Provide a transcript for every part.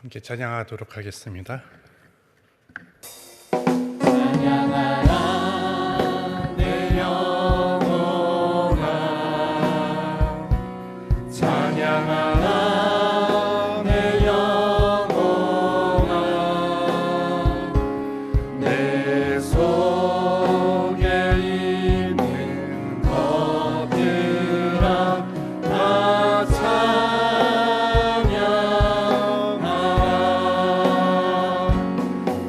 함께 찬양하도록 하겠습니다. 찬양하라 내 영혼아, 찬양하라 내 영혼아, 내 속에 있는 것들아 다 찬양하라.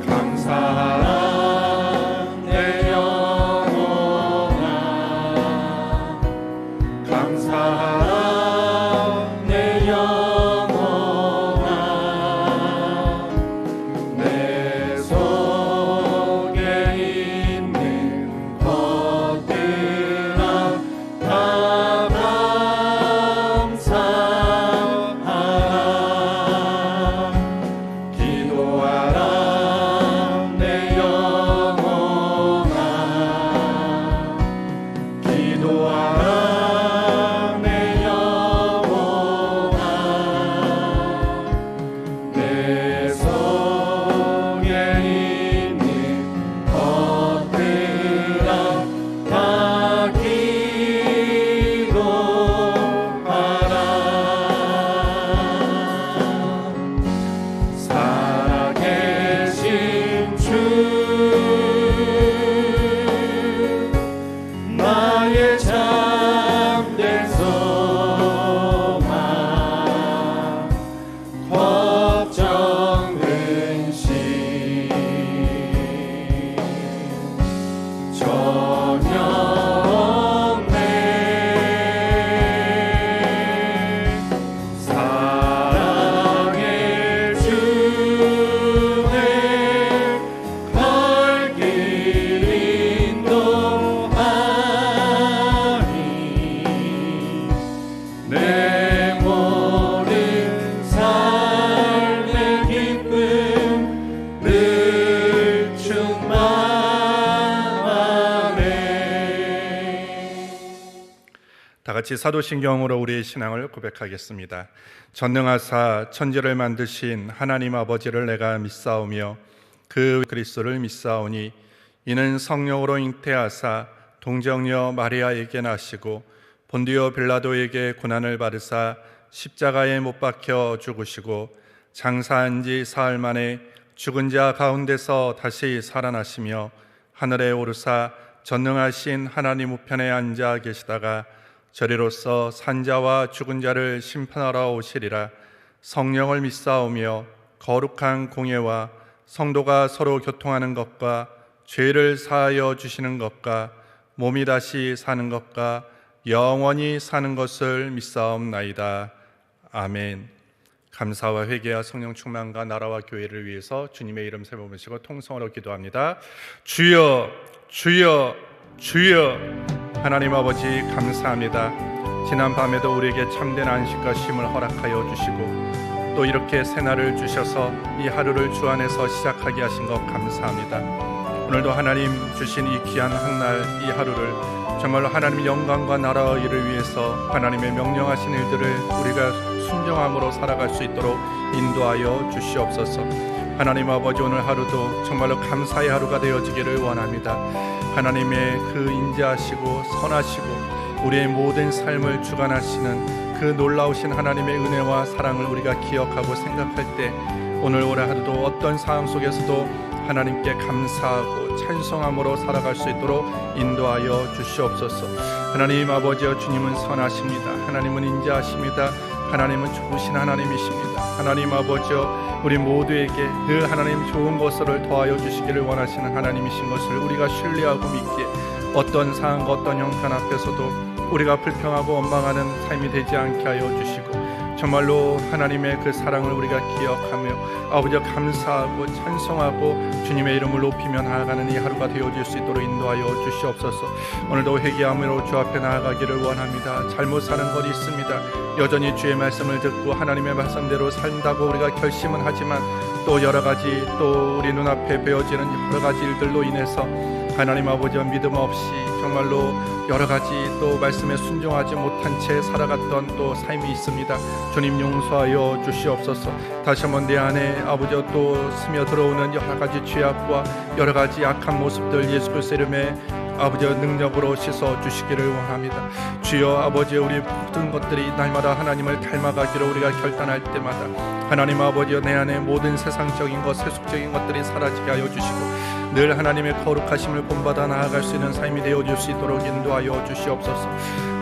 감사하라 내 영혼아, 감사하라 내 영혼아, 내 속에 있는 것들아 다 감사하라. 기도하라 내 영혼아, 기도하라 내 영혼아, 내 속에 있는 것들아 다 기도하라. 살아계신 주, 나의 참된 소망, 걱정 근심 전혀 없네. 사랑의 주네 갈 길 인도하니, 내 모든 삶의 기쁨 늘 충만하네. 다 같이 사도신경으로 우리의 신앙을 고백하겠습니다. 전능하사 천지를 만드신 하나님 아버지를 내가 믿사오며 그 그리스도를 믿사오니, 이는 성령으로 잉태하사 동정녀 마리아에게 나시고 본디오 빌라도에게 고난을 받으사 십자가에 못 박혀 죽으시고 장사한 지 사흘 만에 죽은 자 가운데서 다시 살아나시며 하늘에 오르사 전능하신 하나님 우편에 앉아 계시다가 저리로서 산자와 죽은 자를 심판하러 오시리라. 성령을 믿사오며 거룩한 공예와 성도가 서로 교통하는 것과 죄를 사하여 주시는 것과 몸이 다시 사는 것과 영원히 사는 것을 믿사옵나이다. 아멘. 감사와 회개와 성령 충만과 나라와 교회를 위해서 주님의 이름 세워보시고 통성으로 기도합니다. 주여, 주여, 주여. 하나님 아버지 감사합니다. 지난 밤에도 우리에게 참된 안식과 쉼을 허락하여 주시고 또 이렇게 새날을 주셔서 이 하루를 주 안에서 시작하게 하신 것 감사합니다. 오늘도 하나님 주신 이 귀한 한날, 이 하루를 정말로 하나님의 영광과 나라의 일을 위해서 하나님의 명령하신 일들을 우리가 순종함으로 살아갈 수 있도록 인도하여 주시옵소서. 하나님 아버지, 오늘 하루도 정말로 감사의 하루가 되어지기를 원합니다. 하나님의 그 인자하시고 선하시고 우리의 모든 삶을 주관하시는 그 놀라우신 하나님의 은혜와 사랑을 우리가 기억하고 생각할 때 오늘 올해 하루도 어떤 상황 속에서도 하나님께 감사하고 찬송함으로 살아갈 수 있도록 인도하여 주시옵소서. 하나님 아버지여, 주님은 선하십니다. 하나님은 인자하십니다. 하나님은 좋으신 하나님이십니다. 하나님 아버지여, 우리 모두에게 늘 하나님 좋은 것을 더하여 주시기를 원하시는 하나님이신 것을 우리가 신뢰하고 믿기에 어떤 상황과 어떤 형편 앞에서도 우리가 불평하고 원망하는 삶이 되지 않게 하여 주시고 정말로 하나님의 그 사랑을 우리가 기억하며 아버지와 감사하고 찬송하고 주님의 이름을 높이며 나아가는 이 하루가 되어질 수 있도록 인도하여 주시옵소서. 오늘도 회개함으로 주 앞에 나아가기를 원합니다. 잘못 사는 것이 있습니다. 여전히 주의 말씀을 듣고 하나님의 말씀대로 산다고 우리가 결심은 하지만 또 여러 가지 또 우리 눈앞에 베어지는 여러 가지 일들로 인해서 하나님 아버지와 믿음 없이 정말로 여러 가지 또 말씀에 순종하지 못한 채 살아갔던 또 삶이 있습니다. 주님 용서하여 주시옵소서. 다시 한번 내 안에 아버지 또 스며들어오는 여러 가지 죄악과 여러 가지 악한 모습들 예수 그리스도의 이름에 아버지의 능력으로 씻어 주시기를 원합니다. 주여 아버지, 우리 모든 것들이 날마다 하나님을 닮아가기로 우리가 결단할 때마다 하나님 아버지여 내 안에 모든 세상적인 것, 세속적인 것들이 사라지게 하여 주시고 늘 하나님의 거룩하심을 본받아 나아갈 수 있는 삶이 되어질 수 있도록 인도하여 주시옵소서.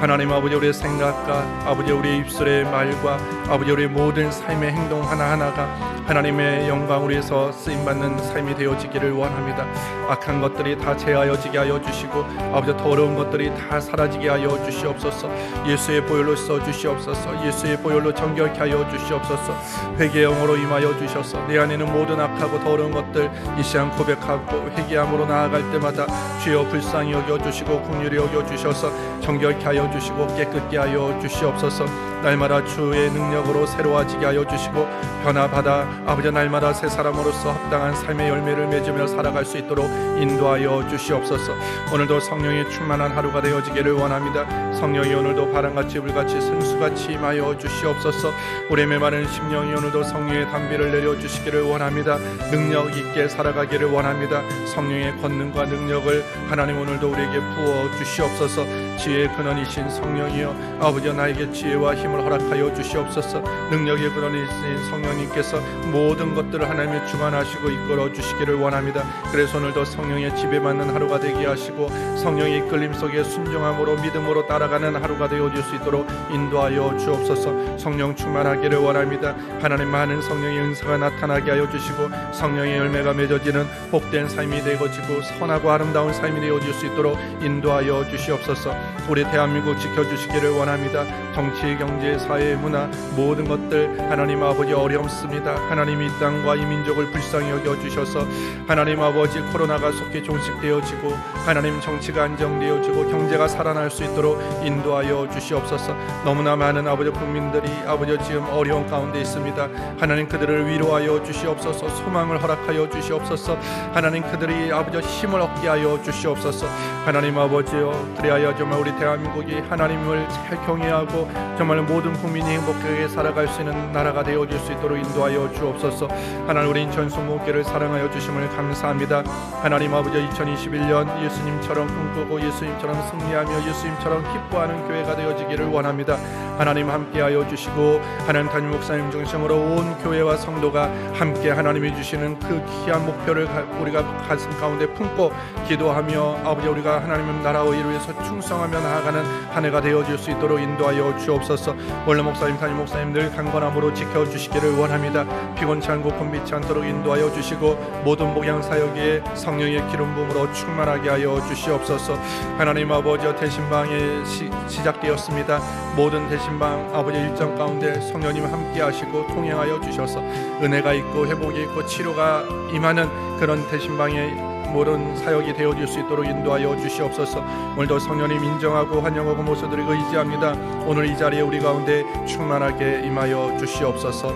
하나님 아버지, 우리의 생각과 아버지 우리의 입술의 말과 아버지 우리의 모든 삶의 행동 하나하나가 하나님의 영광을 위해서 쓰임받는 삶이 되어지기를 원합니다. 악한 것들이 다 제하여지게 하여 주시고 아버지 더러운 것들이 다 사라지게 하여 주시옵소서. 예수의 보혈로 써주시옵소서. 예수의 보혈로 정결케 하여 주시옵소서. 회개의 영으로 임하여 주셔서 내 안에는 모든 악하고 더러운 것들 이 시간 고백하고 회개함으로 나아갈 때마다 주여 불쌍히 여겨주시고 긍휼히 여겨주셔서 정결케 하여 주시고 깨끗게 하여 주시옵소서. 날마다 주의 능력으로 새로워지게 하여 주시고 변화받아 아버지 날마다 새 사람으로서 합당한 삶의 열매를 맺으며 살아갈 수 있도록 인도하여 주시옵소서. 오늘도 성령이 충만한 하루가 되어지기를 원합니다. 성령이 오늘도 바람같이 불같이 생수같이 임하여 주시옵소서. 우리의 메마른 심령이 오늘도 성령의 담비를 내려주시기를 원합니다. 능력 있게 살아가기를 원합니다. 성령의 권능과 능력을 하나님 오늘도 우리에게 부어 주시옵소서. 지혜의 근원이신 성령이여 아버지 나에게 지혜와 힘을 허락하여 주시옵소서. 능력의 근원이신 성령님께서 모든 것들을 하나님의 주관하시고 이끌어 주시기를 원합니다. 그래서 오늘도 성령의 지배받는 하루가 되게 하시고 성령의 이끌림 속에 순종함으로 믿음으로 따라가는 하루가 되어질 수 있도록 인도하여 주옵소서. 성령 충만하기를 원합니다. 하나님 많은 성령의 은사가 나타나게 하여 주시고 성령의 열매가 맺어지는 복된 삶이 되어지고 선하고 아름다운 삶이 되어질 수 있도록 인도하여 주시옵소서. 우리 대한민국 지켜주시기를 원합니다. 정치, 경제, 사회, 문화 모든 것들 하나님 아버지 어렵습니다. 하나님 이 땅과 이 민족을 불쌍히 여겨주셔서 하나님 아버지 코로나가 속히 종식되어지고 하나님 정치가 안정되어지고 경제가 살아날 수 있도록 인도하여 주시옵소서. 너무나 많은 아버지 국민들이 아버지 지금 어려운 가운데 있습니다. 하나님 그들을 위로하여 주시옵소서. 소망을 허락하여 주시옵소서. 하나님 그들이 아버지 힘을 얻게 하여 주시옵소서. 하나님 아버지여 그리하여 정말 우리 대한민국이 하나님을 잘 경외하고 정말 모든 국민이 행복하게 살아갈 수 있는 나라가 되어질 수 있도록 인도하여 주옵소서. 하나님 우리 인천 순복교를 사랑하여 주심을 감사합니다. 하나님 아버지 2021년 예수님처럼 꿈꾸고 예수님처럼 승리하며 예수님처럼 기뻐하는 교회가 되어지기를 원합니다. 하나님 함께하여 주시고 하나님 담임 목사님 중심으로 온 교회와 성도가 함께 하나님이 주시는 그 귀한 목표를 우리가 가슴 가운데 품고 기도하며 아버지 우리가 하나님의 나라의 일을 위해서 충성하며 나아가는 한 해가 되어질 수 있도록 인도하여 주옵소서. 원래 목사님 담임 목사님 늘 강건함으로 지켜주시기를 원합니다. 피곤치 않고 곤비치 않도록 인도하여 주시고 모든 목양 사역에 성령의 기름 부음으로 충만하게 하여 주시옵소서. 하나님 아버지 대신방에 시작되었습니다. 모든 대신방 아버지 일정 가운데 성령님 함께 하시고 통행하여 주셔서 은혜가 있고 회복이 있고 치료가 임하는 그런 대신방의 모든 사역이 되어질 수 있도록 인도하여 주시옵소서. 오늘도 성령님 인정하고 환영하고 모셔드리고 의지합니다. 오늘 이 자리에 우리 가운데 충만하게 임하여 주시옵소서.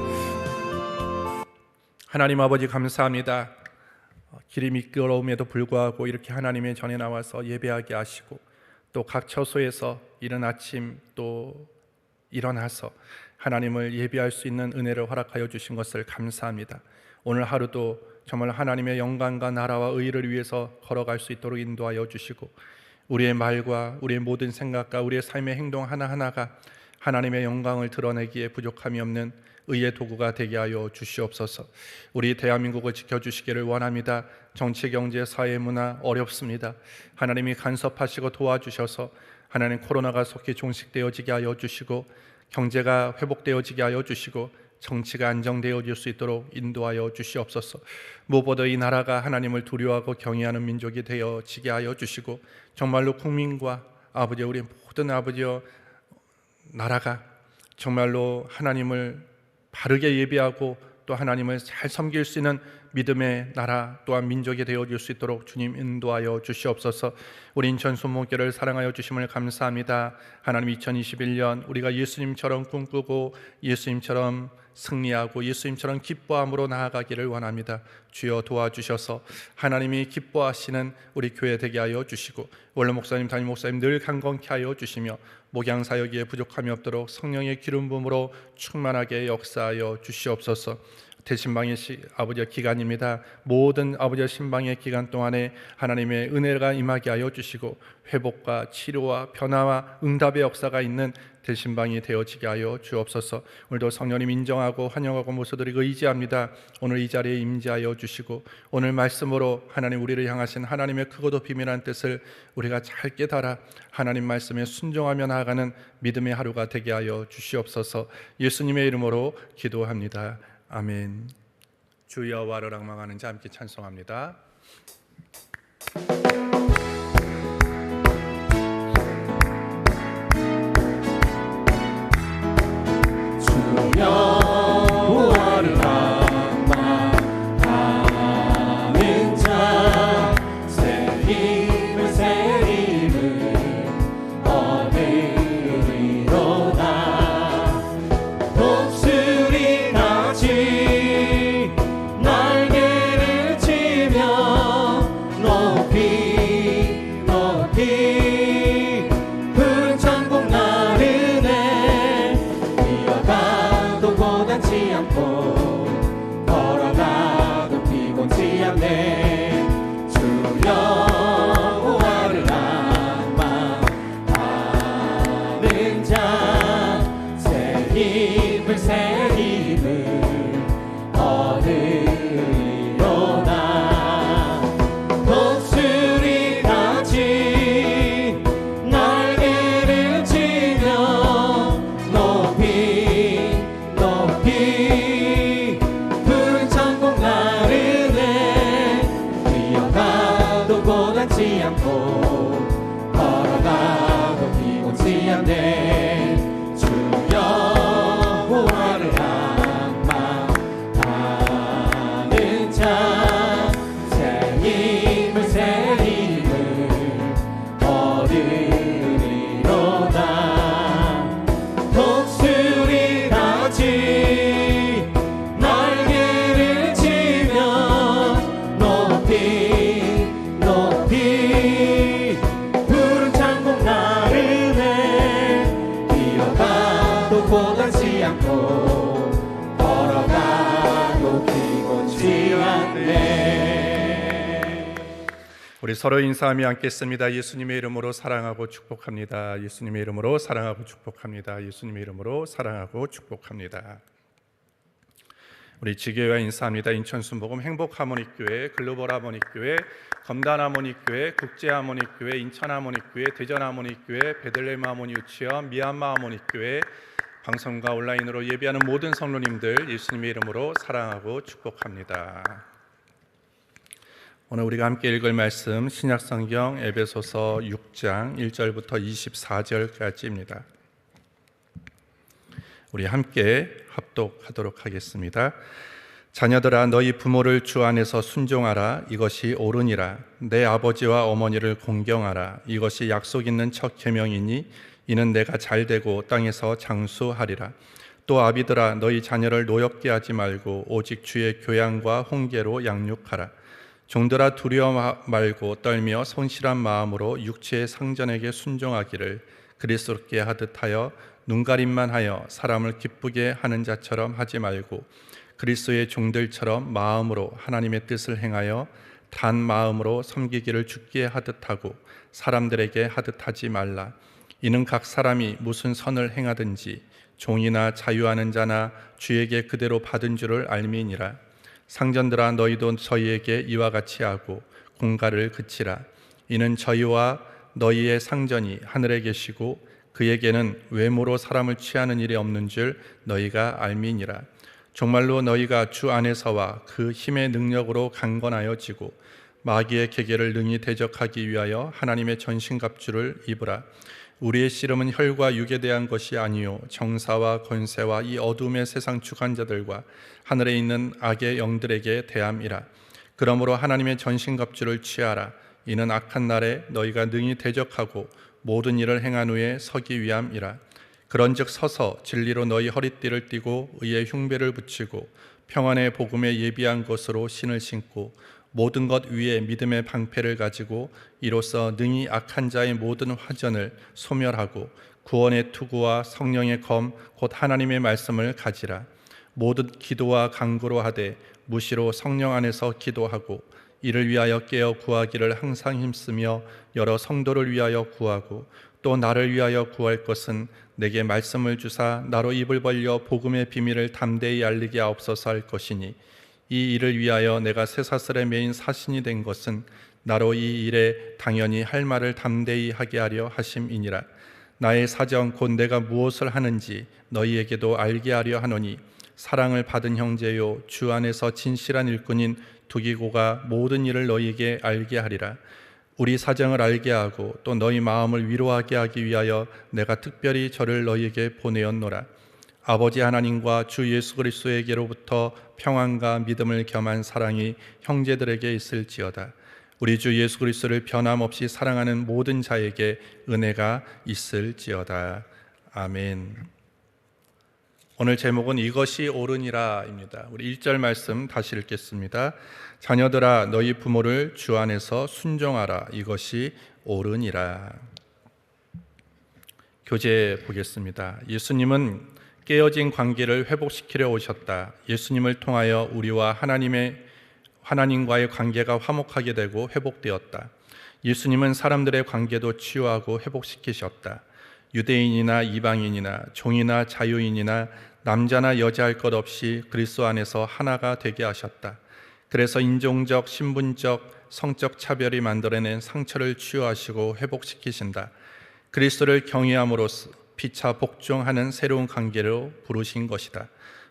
하나님 아버지 감사합니다. 길이 미끄러움에도 불구하고 이렇게 하나님의 전에 나와서 예배하게 하시고 또 각 처소에서 이른 아침 또 일어나서 하나님을 예배할 수 있는 은혜를 허락하여 주신 것을 감사합니다. 오늘 하루도 정말 하나님의 영광과 나라와 의를 위해서 걸어갈 수 있도록 인도하여 주시고 우리의 말과 우리의 모든 생각과 우리의 삶의 행동 하나하나가 하나님의 영광을 드러내기에 부족함이 없는 의의 도구가 되게 하여 주시옵소서. 우리 대한민국을 지켜주시기를 원합니다. 정치, 경제, 사회, 문화 어렵습니다. 하나님이 간섭하시고 도와주셔서 하나님 코로나가 속히 종식되어지게 하여 주시고 경제가 회복되어지게 하여 주시고 정치가 안정되어질 수 있도록 인도하여 주시옵소서. 무엇보다 이 나라가 하나님을 두려워하고 경외하는 민족이 되어지게 하여 주시고 정말로 국민과 아버지 우리 모든 아버지여 나라가 정말로 하나님을 바르게 예배하고 또 하나님을 잘 섬길 수 있는 믿음의 나라 또한 민족이 되어줄 수 있도록 주님 인도하여 주시옵소서. 우리 인천 손목교를 사랑하여 주심을 감사합니다. 하나님, 2021년 우리가 예수님처럼 꿈꾸고 예수님처럼 승리하고 예수님처럼 기뻐함으로 나아가기를 원합니다. 주여 도와주셔서 하나님이 기뻐하시는 우리 교회 되게 하여 주시고, 원로 목사님, 담임 목사님 늘 강건케 하여 주시며, 목양 사역에 부족함이 없도록 성령의 기름 부음으로 충만하게 역사하여 주시옵소서. 대신방의 아버지의 기간입니다. 모든 아버지의 신방의 기간 동안에 하나님의 은혜가 임하게 하여 주시고, 회복과 치료와 변화와 응답의 역사가 있는 대신방이 되어지게 하여 주옵소서. 오늘도 성령님 인정하고 환영하고 모셔드리고 의지합니다. 오늘 이 자리에 임재하여 주시고, 오늘 말씀으로 하나님 우리를 향하신 하나님의 크고도 비밀한 뜻을 우리가 잘 깨달아 하나님 말씀에 순종하며 나아가는 믿음의 하루가 되게 하여 주시옵소서. 예수님의 이름으로 기도합니다. 아멘. 주 여호와를 앙망하는 자 함께 찬송합니다. 주 여호와를 앙망하는 자 새 힘을 얻으리로다. 독수리 같이 날개를 치며 높이 높이 푸른 천국 나르네. 뛰어가도 고단치 않고 걸어가도 피곤치 않네. 주 여호와를 앙망하는 자 새 힘을 얻으리로다. 독수리 같이 날개를 치며 높이 높이 푸른 천국 나르네. 뛰어가도 고단치 않고 걸어가도 피곤치 않네. 주 여호와를 앙망하는 자 새 힘을 얻으리로다. 독수리 같이 날개를 치며 높이 높이 푸른 천국 나르네. 뛰어가도 고단치 않고 걸어가도 피곤치 않네. 우리 서로 인사하며 앉겠습니다. 예수님의 이름으로 사랑하고 축복합니다. 예수님의 이름으로 사랑하고 축복합니다. 예수님의 이름으로 사랑하고 축복합니다. 우리 지교회와 인사합니다. 인천순복음 행복하모닉교회, 글로벌하모닉교회, 검단하모닉교회, 국제하모닉교회, 인천하모닉교회, 대전하모닉교회, 베들레헴하모니 유치원, 미얀마하모닉교회, 방송과 온라인으로 예배하는 모든 성도님들 예수님의 이름으로 사랑하고 축복합니다. 오늘 우리가 함께 읽을 말씀 신약성경 에베소서 6장 1절부터 24절까지입니다. 우리 함께 합독하도록 하겠습니다. 자녀들아, 너희 부모를 주 안에서 순종하라. 이것이 옳으니라. 내 아버지와 어머니를 공경하라. 이것이 약속 있는 첫 계명이니 이는 내가 잘되고 땅에서 장수하리라. 또 아비들아, 너희 자녀를 노엽게 하지 말고 오직 주의 교양과 훈계로 양육하라. 종들아, 두려워 말고 떨며 성실한 마음으로 육체의 상전에게 순종하기를 그리스도께 하듯 하여 눈가림만 하여 사람을 기쁘게 하는 자처럼 하지 말고 그리스도의 종들처럼 마음으로 하나님의 뜻을 행하여 단 마음으로 섬기기를 주께 하듯 하고 사람들에게 하듯 하지 말라. 이는 각 사람이 무슨 선을 행하든지 종이나 자유하는 자나 주에게 그대로 받은 줄을 알미니라. 상전들아, 너희도 저희에게 이와 같이 하고 공갈을 그치라. 이는 저희와 너희의 상전이 하늘에 계시고 그에게는 외모로 사람을 취하는 일이 없는 줄 너희가 알미니라. 정말로 너희가 주 안에서와 그 힘의 능력으로 강건하여지고 마귀의 계계를 능히 대적하기 위하여 하나님의 전신갑주를 입으라. 우리의 씨름은 혈과 육에 대한 것이 아니요 정사와 권세와 이 어둠의 세상 주관자들과 하늘에 있는 악의 영들에게 대함이라. 그러므로 하나님의 전신갑주를 취하라. 이는 악한 날에 너희가 능히 대적하고 모든 일을 행한 후에 서기 위함이라. 그런즉 서서 진리로 너희 허리띠를 띠고 의의 흉배를 붙이고 평안의 복음에 예비한 것으로 신을 신고 모든 것 위에 믿음의 방패를 가지고 이로써 능히 악한 자의 모든 화전을 소멸하고 구원의 투구와 성령의 검 곧 하나님의 말씀을 가지라. 모든 기도와 간구로 하되 무시로 성령 안에서 기도하고 이를 위하여 깨어 구하기를 항상 힘쓰며 여러 성도를 위하여 구하고 또 나를 위하여 구할 것은 내게 말씀을 주사 나로 입을 벌려 복음의 비밀을 담대히 알리게 하옵소서 할 것이니 이 일을 위하여 내가 쇠사슬에 매인 사신이 된 것은 나로 이 일에 당연히 할 말을 담대히 하게 하려 하심이니라. 나의 사정 곧 내가 무엇을 하는지 너희에게도 알게 하려 하노니 사랑을 받은 형제요 주 안에서 진실한 일꾼인 두기고가 모든 일을 너희에게 알게 하리라. 우리 사정을 알게 하고 또 너희 마음을 위로하게 하기 위하여 내가 특별히 저를 너희에게 보내었노라. 아버지 하나님과 주 예수 그리스도에게로부터 평안과 믿음을 겸한 사랑이 형제들에게 있을지어다. 우리 주 예수 그리스도를 변함없이 사랑하는 모든 자에게 은혜가 있을지어다. 아멘. 오늘 제목은 이것이 옳으니라입니다. 우리 1절 말씀 다시 읽겠습니다. 자녀들아 너희 부모를 주 안에서 순종하라. 이것이 옳으니라. 교재 보겠습니다. 예수님은 깨어진 관계를 회복시키려 오셨다. 예수님을 통하여 우리와 하나님과의 관계가 화목하게 되고 회복되었다. 예수님은 사람들의 관계도 치유하고 회복시키셨다. 유대인이나 이방인이나 종이나 자유인이나 남자나 여자 할 것 없이 그리스도 안에서 하나가 되게 하셨다. 그래서 인종적, 신분적, 성적 차별이 만들어낸 상처를 치유하시고 회복시키신다. 그리스도를 경외함으로써 피차 복종하는 새로운 관계로 부르신 것이다.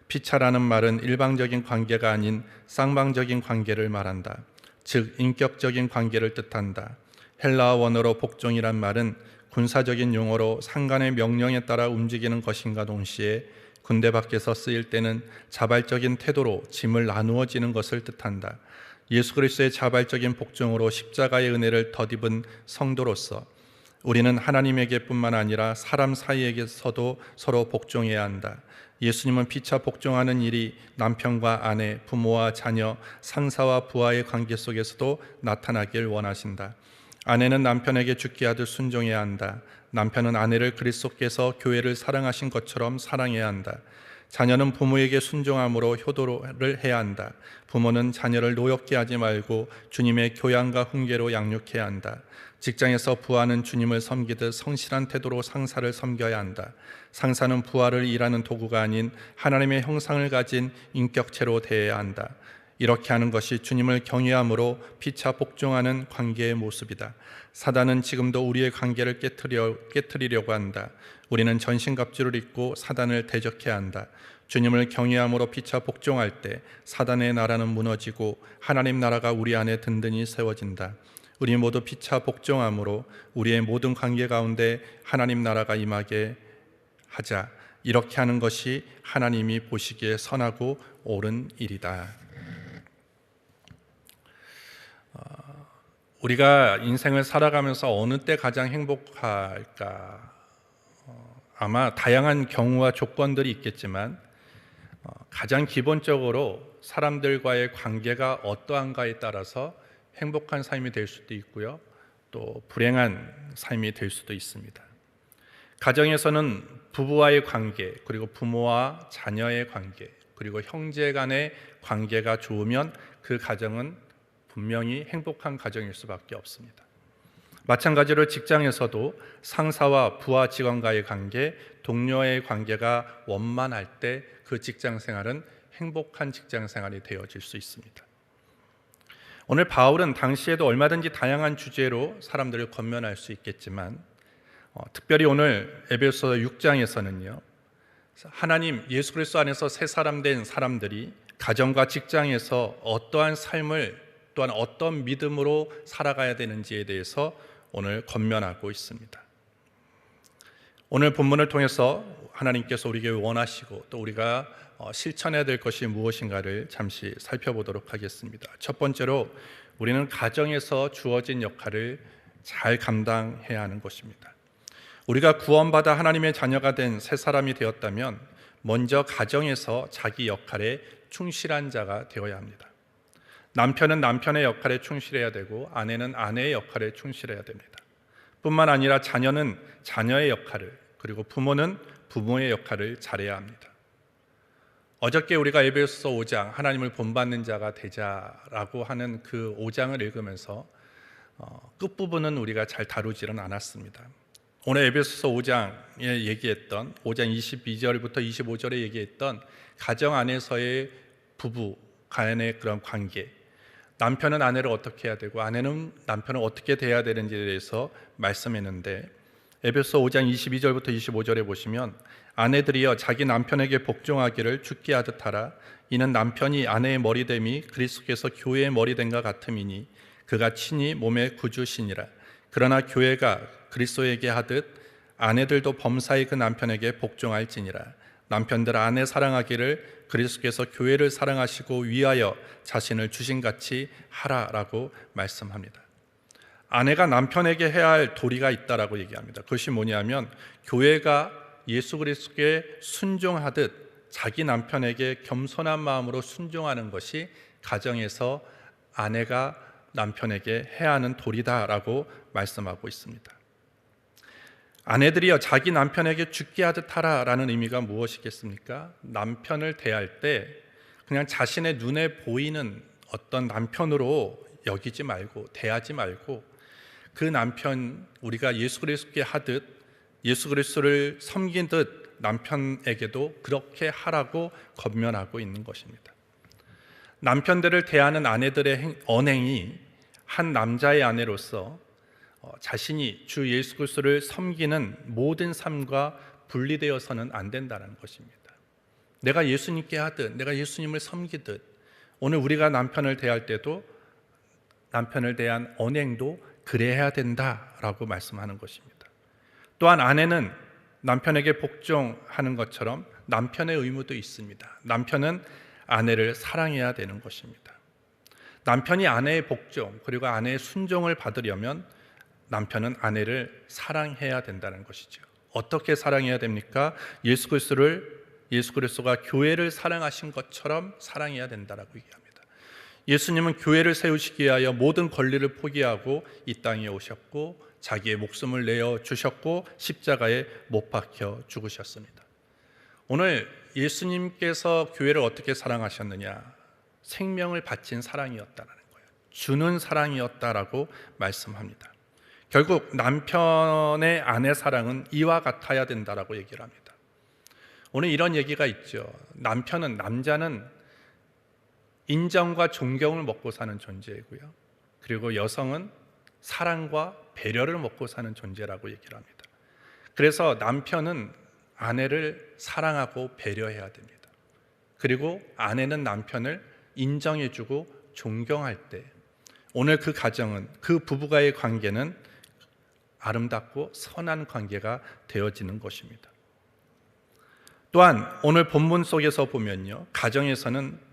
피차라는 말은 일방적인 관계가 아닌 쌍방적인 관계를 말한다. 즉 인격적인 관계를 뜻한다. 헬라어 원어로 복종이란 말은 군사적인 용어로 상관의 명령에 따라 움직이는 것인가 동시에 군대 밖에서 쓰일 때는 자발적인 태도로 짐을 나누어지는 것을 뜻한다. 예수 그리스도의 자발적인 복종으로 십자가의 은혜를 덧입은 성도로서 우리는 하나님에게뿐만 아니라 사람 사이에게서도 서로 복종해야 한다. 예수님은 피차 복종하는 일이 남편과 아내, 부모와 자녀, 상사와 부하의 관계 속에서도 나타나길 원하신다. 아내는 남편에게 죽게 하듯 순종해야 한다. 남편은 아내를 그리스도께서 교회를 사랑하신 것처럼 사랑해야 한다. 자녀는 부모에게 순종함으로 효도를 해야 한다. 부모는 자녀를 노엽게 하지 말고 주님의 교양과 훈계로 양육해야 한다. 직장에서 부하는 주님을 섬기듯 성실한 태도로 상사를 섬겨야 한다. 상사는 부하를 일하는 도구가 아닌 하나님의 형상을 가진 인격체로 대해야 한다. 이렇게 하는 것이 주님을 경외함으로 피차 복종하는 관계의 모습이다. 사단은 지금도 우리의 관계를 깨트리려고 한다. 우리는 전신갑주를 입고 사단을 대적해야 한다. 주님을 경외함으로 피차 복종할 때 사단의 나라는 무너지고 하나님 나라가 우리 안에 든든히 세워진다. 우리 모두 피차 복종함으로 우리의 모든 관계 가운데 하나님 나라가 임하게 하자. 이렇게 하는 것이 하나님이 보시기에 선하고 옳은 일이다. 우리가 인생을 살아가면서 어느 때 가장 행복할까? 아마 다양한 경우와 조건들이 있겠지만 가장 기본적으로 사람들과의 관계가 어떠한가에 따라서 행복한 삶이 될 수도 있고요, 또 불행한 삶이 될 수도 있습니다. 가정에서는 부부와의 관계, 그리고 부모와 자녀의 관계, 그리고 형제 간의 관계가 좋으면 그 가정은 분명히 행복한 가정일 수밖에 없습니다. 마찬가지로 직장에서도 상사와 부하 직원과의 관계, 동료의 관계가 원만할 때 그 직장 생활은 행복한 직장 생활이 되어질 수 있습니다. 오늘 바울은 당시에도 얼마든지 다양한 주제로 사람들을 권면할 수 있겠지만 특별히 오늘 에베소서 6장에서는요, 하나님 예수 그리스도 안에서 새 사람 된 사람들이 가정과 직장에서 어떠한 삶을 또한 어떤 믿음으로 살아가야 되는지에 대해서 오늘 권면하고 있습니다. 오늘 본문을 통해서 하나님께서 우리에게 원하시고 또 우리가 실천해야 될 것이 무엇인가를 잠시 살펴보도록 하겠습니다. 첫 번째로 우리는 가정에서 주어진 역할을 잘 감당해야 하는 것입니다. 우리가 구원받아 하나님의 자녀가 된 새 사람이 되었다면 먼저 가정에서 자기 역할에 충실한 자가 되어야 합니다. 남편은 남편의 역할에 충실해야 되고 아내는 아내의 역할에 충실해야 됩니다. 뿐만 아니라 자녀는 자녀의 역할을, 그리고 부모는 부모의 역할을 잘해야 합니다. 어저께 우리가 에베소서 5장 하나님을 본받는 자가 되자라고 하는 그 5장을 읽으면서 끝부분은 우리가 잘 다루지는 않았습니다. 오늘 에베소서 5장에 얘기했던 5장 22절부터 25절에 얘기했던 가정 안에서의 부부 간의 그런 관계, 남편은 아내를 어떻게 해야 되고 아내는 남편을 어떻게 대해야 되는지에 대해서 말씀했는데, 에베소 5장 22절부터 25절에 보시면 아내들이여 자기 남편에게 복종하기를 죽게 하듯 하라. 이는 남편이 아내의 머리됨이 그리스도께서 교회의 머리됨과 같음이니 그가 친히 몸의 구주시니라. 그러나 교회가 그리스도에게 하듯 아내들도 범사히 그 남편에게 복종할지니라. 남편들 아내 사랑하기를 그리스도께서 교회를 사랑하시고 위하여 자신을 주신같이 하라라고 말씀합니다. 아내가 남편에게 해야 할 도리가 있다라고 얘기합니다. 그것이 뭐냐면 교회가 예수 그리스도께 순종하듯 자기 남편에게 겸손한 마음으로 순종하는 것이 가정에서 아내가 남편에게 해야 하는 도리다라고 말씀하고 있습니다. 아내들이여 자기 남편에게 죽게 하듯 하라라는 의미가 무엇이겠습니까? 남편을 대할 때 그냥 자신의 눈에 보이는 어떤 남편으로 여기지 말고 대하지 말고 그 남편, 우리가 예수 그리스도께 하듯 예수 그리스도를 섬기듯 남편에게도 그렇게 하라고 권면하고 있는 것입니다. 남편들을 대하는 아내들의 언행이 한 남자의 아내로서 자신이 주 예수 그리스도를 섬기는 모든 삶과 분리되어서는 안 된다는 것입니다. 내가 예수님께 하듯 내가 예수님을 섬기듯 오늘 우리가 남편을 대할 때도 남편을 대한 언행도 그래야 된다라고 말씀하는 것입니다. 또한 아내는 남편에게 복종하는 것처럼 남편의 의무도 있습니다. 남편은 아내를 사랑해야 되는 것입니다. 남편이 아내의 복종 그리고 아내의 순종을 받으려면 남편은 아내를 사랑해야 된다는 것이죠. 어떻게 사랑해야 됩니까? 예수 그리스도가 교회를 사랑하신 것처럼 사랑해야 된다라고 얘기합니다. 예수님은 교회를 세우시기 위하여 모든 권리를 포기하고 이 땅에 오셨고 자기의 목숨을 내어 주셨고 십자가에 못 박혀 죽으셨습니다. 오늘 예수님께서 교회를 어떻게 사랑하셨느냐? 생명을 바친 사랑이었다는 거예요. 주는 사랑이었다라고 말씀합니다. 결국 남편의 아내 사랑은 이와 같아야 된다라고 얘기를 합니다. 오늘 이런 얘기가 있죠. 남자는 인정과 존경을 먹고 사는 존재이고요. 그리고 여성은 사랑과 배려를 먹고 사는 존재라고 얘기를 합니다. 그래서 남편은 아내를 사랑하고 배려해야 됩니다. 그리고 아내는 남편을 인정해주고 존경할 때 오늘 그 가정은, 그 부부가의 관계는 아름답고 선한 관계가 되어지는 것입니다. 또한 오늘 본문 속에서 보면요, 가정에서는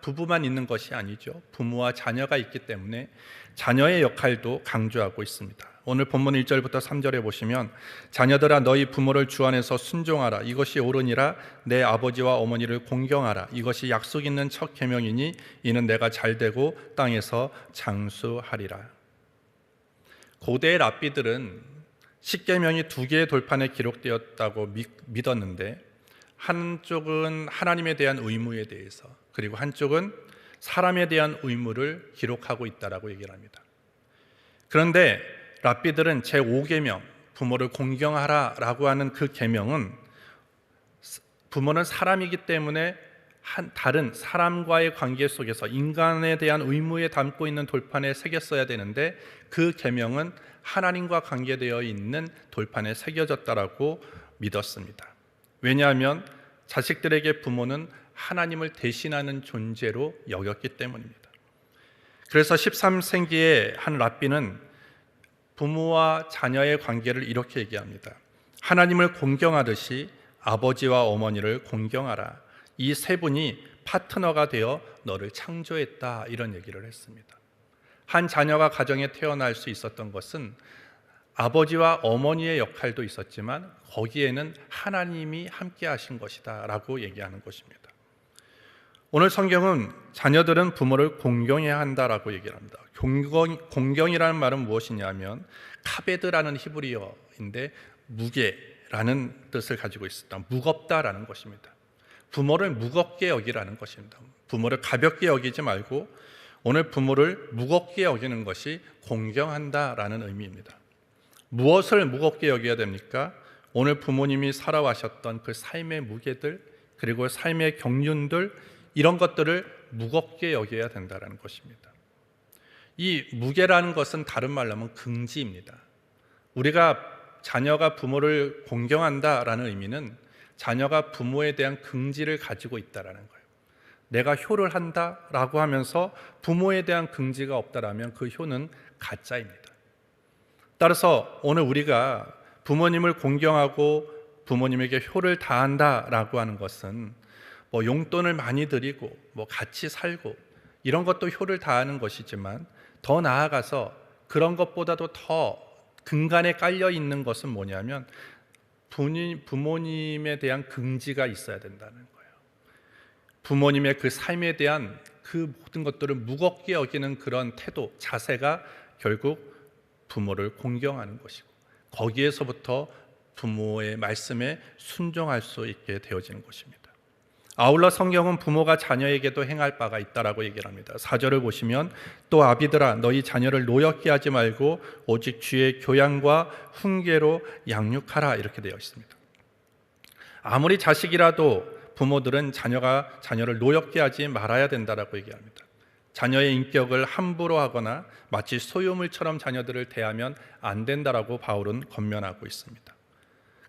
부부만 있는 것이 아니죠. 부모와 자녀가 있기 때문에 자녀의 역할도 강조하고 있습니다. 오늘 본문 1절부터 3절에 보시면 자녀들아 너희 부모를 주 안에서 순종하라. 이것이 옳으니라. 내 아버지와 어머니를 공경하라. 이것이 약속 있는 첫 계명이니 이는 내가 잘되고 땅에서 장수하리라. 고대의 랍비들은 십계명이 2개의 돌판에 기록되었다고 믿었는데 한쪽은 하나님에 대한 의무에 대해서 그리고 한쪽은 사람에 대한 의무를 기록하고 있다라고 얘기를 합니다. 그런데 랍비들은 제5계명 부모를 공경하라라고 하는 그 계명은 부모는 사람이기 때문에 다른 사람과의 관계 속에서 인간에 대한 의무에 담고 있는 돌판에 새겼어야 되는데 그 계명은 하나님과 관계되어 있는 돌판에 새겨졌다라고 믿었습니다. 왜냐하면 자식들에게 부모는 하나님을 대신하는 존재로 여겼기 때문입니다. 그래서 13세기의 한 랍비는 부모와 자녀의 관계를 이렇게 얘기합니다. 하나님을 공경하듯이 아버지와 어머니를 공경하라. 이 세 분이 파트너가 되어 너를 창조했다. 이런 얘기를 했습니다. 한 자녀가 가정에 태어날 수 있었던 것은 아버지와 어머니의 역할도 있었지만 거기에는 하나님이 함께 하신 것이다 라고 얘기하는 것입니다. 오늘 성경은 자녀들은 부모를 공경해야 한다라고 얘기를 합니다. 공경이라는 말은 무엇이냐면 카베드라는 히브리어인데 무게라는 뜻을 가지고 있습니다. 무겁다라는 것입니다. 부모를 무겁게 여기라는 것입니다. 부모를 가볍게 여기지 말고 오늘 부모를 무겁게 여기는 것이 공경한다라는 의미입니다. 무엇을 무겁게 여겨야 됩니까? 오늘 부모님이 살아와셨던 그 삶의 무게들, 그리고 삶의 경륜들, 이런 것들을 무겁게 여겨야 된다는 것입니다. 이 무게라는 것은 다른 말로 하면 긍지입니다. 우리가 자녀가 부모를 공경한다라는 의미는 자녀가 부모에 대한 긍지를 가지고 있다라는 거예요. 내가 효를 한다라고 하면서 부모에 대한 긍지가 없다라면 그 효는 가짜입니다. 따라서 오늘 우리가 부모님을 공경하고 부모님에게 효를 다한다라고 하는 것은 용돈을 많이 드리고 같이 살고 이런 것도 효를 다하는 것이지만 더 나아가서 그런 것보다도 더 근간에 깔려 있는 것은 뭐냐면 부모님에 대한 긍지가 있어야 된다는 거예요. 부모님의 그 삶에 대한 그 모든 것들을 무겁게 여기는 그런 태도, 자세가 결국 부모를 공경하는 것이고 거기에서부터 부모의 말씀에 순종할 수 있게 되어지는 것입니다. 아울러 성경은 부모가 자녀에게도 행할 바가 있다라고 얘기를 합니다. 4절을 보시면 또 아비들아 너희 자녀를 노엽게 하지 말고 오직 주의 교양과 훈계로 양육하라 이렇게 되어 있습니다. 아무리 자식이라도 부모들은 자녀를 노엽게 하지 말아야 된다라고 얘기합니다. 자녀의 인격을 함부로 하거나 마치 소유물처럼 자녀들을 대하면 안 된다라고 바울은 권면하고 있습니다.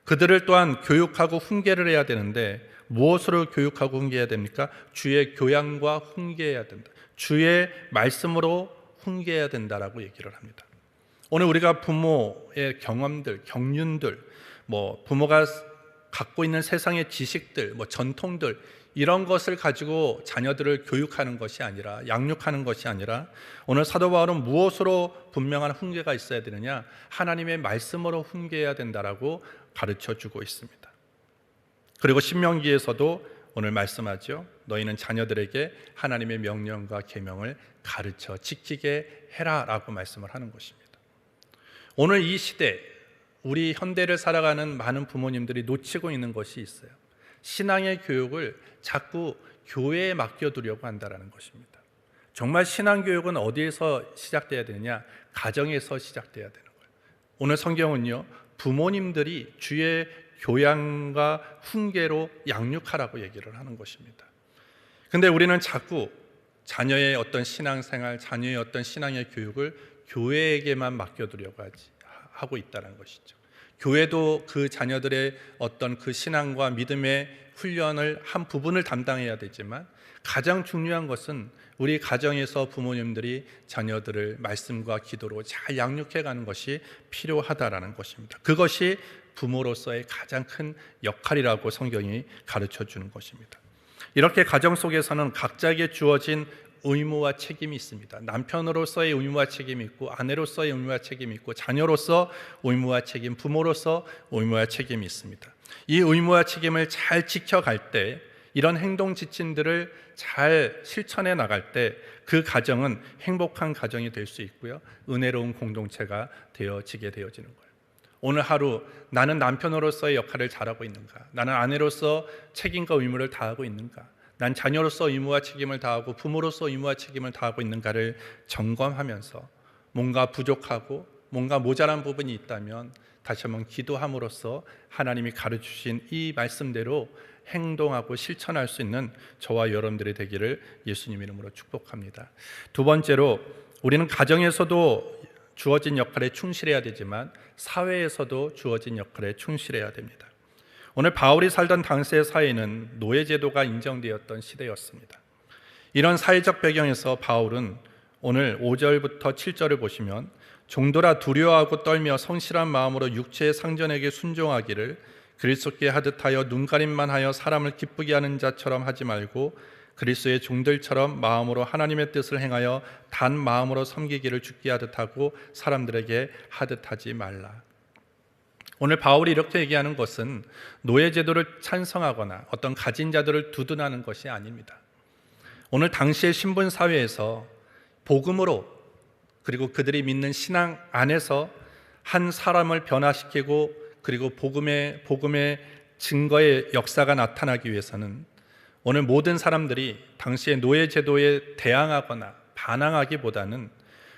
그들을 또한 교육하고 훈계를 해야 되는데 무엇으로 교육하고 훈계해야 됩니까? 주의 교양과 훈계해야 된다. 주의 말씀으로 훈계해야 된다라고 얘기를 합니다. 오늘 우리가 부모의 경험들, 경륜들, 부모가 갖고 있는 세상의 지식들, 전통들 이런 것을 가지고 자녀들을 교육하는 것이 아니라 양육하는 것이 아니라 오늘 사도 바울은 무엇으로 분명한 훈계가 있어야 되느냐? 하나님의 말씀으로 훈계해야 된다라고 가르쳐주고 있습니다. 그리고 신명기에서도 오늘 말씀하죠. 너희는 자녀들에게 하나님의 명령과 계명을 가르쳐 지키게 해라라고 말씀을 하는 것입니다. 오늘 이 시대 우리 현대를 살아가는 많은 부모님들이 놓치고 있는 것이 있어요. 신앙의 교육을 자꾸 교회에 맡겨두려고 한다는 것입니다. 정말 신앙교육은 어디에서 시작돼야 되느냐? 가정에서 시작돼야 되는 거예요. 오늘 성경은요, 부모님들이 주의 교양과 훈계로 양육하라고 얘기를 하는 것입니다. 근데 우리는 자꾸 자녀의 어떤 신앙생활, 자녀의 어떤 신앙의 교육을 교회에게만 맡겨두려고 하고 있다는 것이죠. 교회도 그 자녀들의 어떤 그 신앙과 믿음의 훈련을 한 부분을 담당해야 되지만 가장 중요한 것은 우리 가정에서 부모님들이 자녀들을 말씀과 기도로 잘 양육해가는 것이 필요하다라는 것입니다. 그것이 부모로서의 가장 큰 역할이라고 성경이 가르쳐주는 것입니다. 이렇게 가정 속에서는 각자에게 주어진 의무와 책임이 있습니다. 남편으로서의 의무와 책임이 있고 아내로서의 의무와 책임이 있고 자녀로서 의무와 책임, 부모로서 의무와 책임이 있습니다. 이 의무와 책임을 잘 지켜갈 때 이런 행동 지침들을 잘 실천해 나갈 때 그 가정은 행복한 가정이 될 수 있고요. 은혜로운 공동체가 되어지게 되어지는 거예요. 오늘 하루 나는 남편으로서의 역할을 잘하고 있는가? 나는 아내로서 책임과 의무를 다하고 있는가? 난 자녀로서 의무와 책임을 다하고 부모로서 의무와 책임을 다하고 있는가를 점검하면서 뭔가 부족하고 뭔가 모자란 부분이 있다면 다시 한번 기도함으로써 하나님이 가르치신 이 말씀대로 행동하고 실천할 수 있는 저와 여러분들이 되기를 예수님 이름으로 축복합니다. 두 번째로 우리는 가정에서도 주어진 역할에 충실해야 되지만 사회에서도 주어진 역할에 충실해야 됩니다. 오늘 바울이 살던 당시의 사회는 노예제도가 인정되었던 시대였습니다. 이런 사회적 배경에서 바울은 오늘 5절부터 7절을 보시면 종도라 두려워하고 떨며 성실한 마음으로 육체의 상전에게 순종하기를 그리스도께 하듯하여 눈가림만 하여 사람을 기쁘게 하는 자처럼 하지 말고 그리스도의 종들처럼 마음으로 하나님의 뜻을 행하여 단 마음으로 섬기기를 주께 하듯하고 사람들에게 하듯하지 말라. 오늘 바울이 이렇게 얘기하는 것은 노예 제도를 찬성하거나 어떤 가진 자들을 두둔하는 것이 아닙니다. 오늘 당시의 신분 사회에서 복음으로 그리고 그들이 믿는 신앙 안에서 한 사람을 변화시키고 그리고 복음의 증거의 역사가 나타나기 위해서는 오늘 모든 사람들이 당시의 노예 제도에 대항하거나 반항하기보다는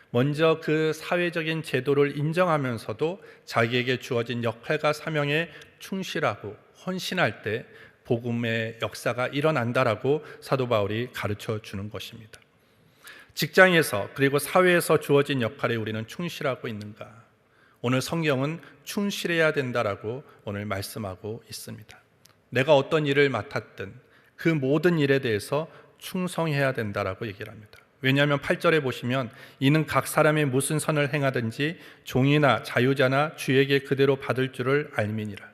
먼저 그 사회적인 제도를 인정하면서도 자기에게 주어진 역할과 사명에 충실하고 헌신할 때 복음의 역사가 일어난다라고 사도 바울이 가르쳐 주는 것입니다. 직장에서 그리고 사회에서 주어진 역할에 우리는 충실하고 있는가? 오늘 성경은 충실해야 된다라고 오늘 말씀하고 있습니다. 내가 어떤 일을 맡았든 그 모든 일에 대해서 충성해야 된다라고 얘기를 합니다. 왜냐하면 8절에 보시면 이는 각 사람이 무슨 선을 행하든지 종이나 자유자나 주에게 그대로 받을 줄을 알미니라.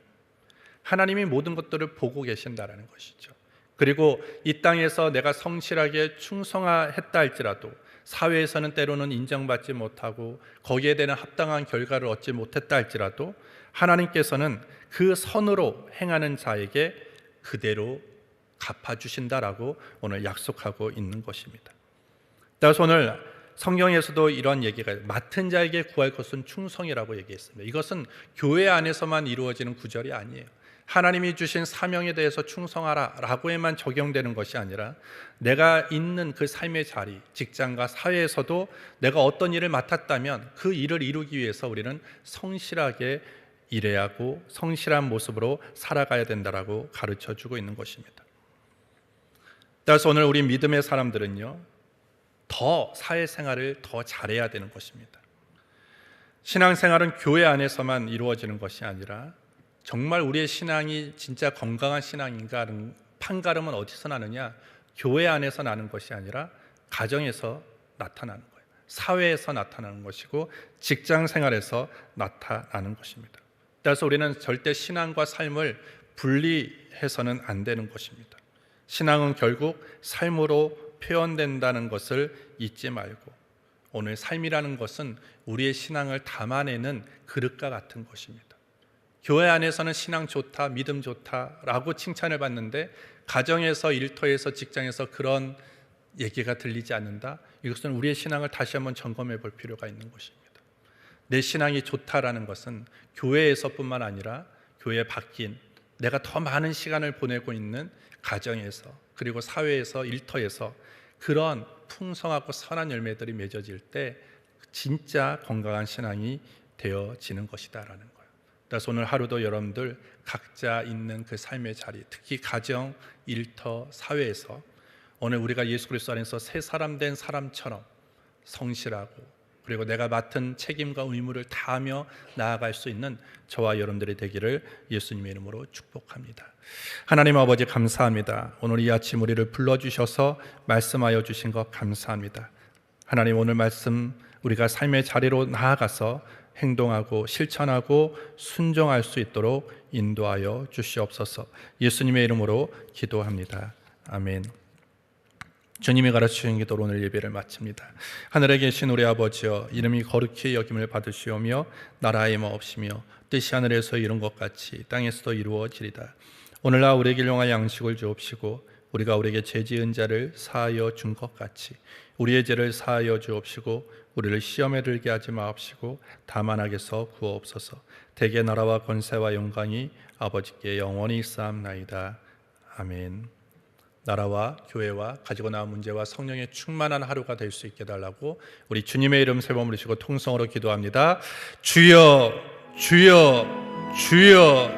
하나님이 모든 것들을 보고 계신다라는 것이죠. 그리고 이 땅에서 내가 성실하게 충성했다 할지라도 사회에서는 때로는 인정받지 못하고 거기에 대한 합당한 결과를 얻지 못했다 할지라도 하나님께서는 그 선으로 행하는 자에게 그대로 갚아주신다라고 오늘 약속하고 있는 것입니다. 따라서 오늘 성경에서도 이런 얘기가 맡은 자에게 구할 것은 충성이라고 얘기했습니다. 이것은 교회 안에서만 이루어지는 구절이 아니에요. 하나님이 주신 사명에 대해서 충성하라 라고에만 적용되는 것이 아니라 내가 있는 그 삶의 자리, 직장과 사회에서도 내가 어떤 일을 맡았다면 그 일을 이루기 위해서 우리는 성실하게 일해야 하고 성실한 모습으로 살아가야 된다라고 가르쳐주고 있는 것입니다. 따라서 오늘 우리 믿음의 사람들은요, 더 사회생활을 더 잘해야 되는 것입니다. 신앙생활은 교회 안에서만 이루어지는 것이 아니라 정말 우리의 신앙이 진짜 건강한 신앙인가 판가름은 어디서 나느냐? 교회 안에서 나는 것이 아니라 가정에서 나타나는 거예요. 사회에서 나타나는 것이고 직장 생활에서 나타나는 것입니다. 따라서 우리는 절대 신앙과 삶을 분리해서는 안 되는 것입니다. 신앙은 결국 삶으로 표현된다는 것을 잊지 말고 오늘 삶이라는 것은 우리의 신앙을 담아내는 그릇과 같은 것입니다. 교회 안에서는 신앙 좋다, 믿음 좋다라고 칭찬을 받는데 가정에서, 일터에서, 직장에서 그런 얘기가 들리지 않는다? 이것은 우리의 신앙을 다시 한번 점검해 볼 필요가 있는 것입니다. 내 신앙이 좋다라는 것은 교회에서뿐만 아니라 교회 밖인 내가 더 많은 시간을 보내고 있는 가정에서 그리고 사회에서, 일터에서 그런 풍성하고 선한 열매들이 맺어질 때 진짜 건강한 신앙이 되어지는 것이다라는 거예요. 그래서 오늘 하루도 여러분들 각자 있는 그 삶의 자리, 특히 가정, 일터, 사회에서 오늘 우리가 예수 그리스도 안에서 새 사람 된 사람처럼 성실하고 그리고 내가 맡은 책임과 의무를 다하며 나아갈 수 있는 저와 여러분들이 되기를 예수님의 이름으로 축복합니다. 하나님 아버지 감사합니다. 오늘 이 아침 우리를 불러주셔서 말씀하여 주신 것 감사합니다. 하나님 오늘 말씀 우리가 삶의 자리로 나아가서 행동하고 실천하고 순종할 수 있도록 인도하여 주시옵소서. 예수님의 이름으로 기도합니다. 아멘. 주님이 가르치신 기도로 오늘 예배를 마칩니다. 하늘에 계신 우리 아버지여, 이름이 거룩히 여김을 받으시오며 나라의 마옵시며 뜻이 하늘에서 이룬 것 같이 땅에서도 이루어지리다. 오늘날 우리에게 일용할 양식을 주옵시고 우리가 우리에게 죄 지은 자를 사하여 준 것 같이 우리의 죄를 사하여 주옵시고 우리를 시험에 들게 하지 마옵시고 다만 악에서 구하옵소서. 대개 나라와 권세와 영광이 아버지께 영원히 있사옵나이다. 아멘. 나라와 교회와 가지고 나온 문제와 성령의 충만한 하루가 될 수 있게 달라고 우리 주님의 이름 세 번 부르시고 통성으로 기도합니다. 주여 주여 주여.